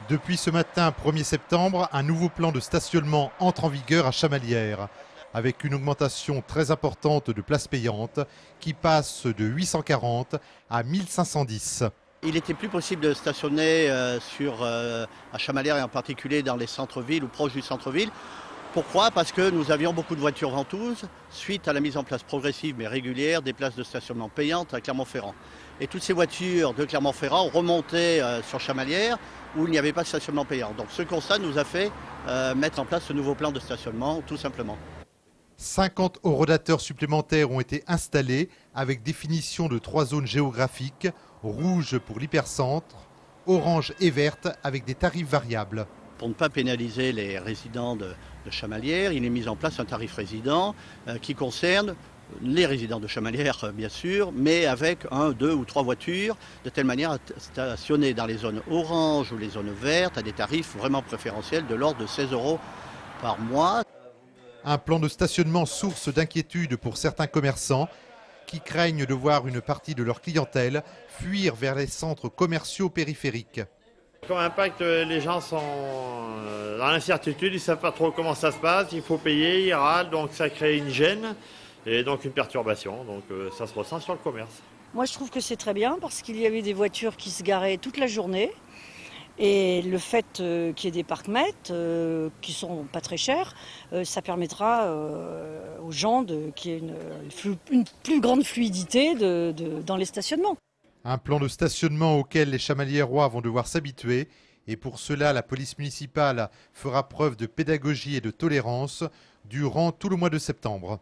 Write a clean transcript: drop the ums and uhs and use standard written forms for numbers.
Depuis ce matin, 1er septembre, un nouveau plan de stationnement entre en vigueur à Chamalières, avec une augmentation très importante de places payantes qui passe de 840 à 1510. Il n'était plus possible de stationner à Chamalières et en particulier dans les centres-villes ou proches du centre-ville. Pourquoi? Parce que nous avions beaucoup de voitures ventouses suite à la mise en place progressive mais régulière des places de stationnement payantes à Clermont-Ferrand. Et toutes ces voitures de Clermont-Ferrand remontaient sur Chamalières où il n'y avait pas de stationnement payant. Donc ce constat nous a fait mettre en place ce nouveau plan de stationnement tout simplement. 50 horodateurs supplémentaires ont été installés avec définition de 3 zones géographiques, rouge pour l'hypercentre, orange et verte avec des tarifs variables. Pour ne pas pénaliser les résidents de Chamalières, il est mis en place un tarif résident qui concerne les résidents de Chamalières, bien sûr, mais avec 1, 2 ou 3 voitures, de telle manière à stationner dans les zones orange ou les zones vertes à des tarifs vraiment préférentiels de l'ordre de 16 € par mois. Un plan de stationnement source d'inquiétude pour certains commerçants qui craignent de voir une partie de leur clientèle fuir vers les centres commerciaux périphériques. Comme impact, les gens sont dans l'incertitude, ils ne savent pas trop comment ça se passe, il faut payer, ils râlent, donc ça crée une gêne et donc une perturbation, donc ça se ressent sur le commerce. Moi je trouve que c'est très bien parce qu'il y avait des voitures qui se garaient toute la journée et le fait qu'il y ait des parcs-mètres qui sont pas très chers, ça permettra aux gens qu'il y ait une plus grande fluidité dans les stationnements. Un plan de stationnement auquel les Chamaliérois vont devoir s'habituer et pour cela la police municipale fera preuve de pédagogie et de tolérance durant tout le mois de septembre.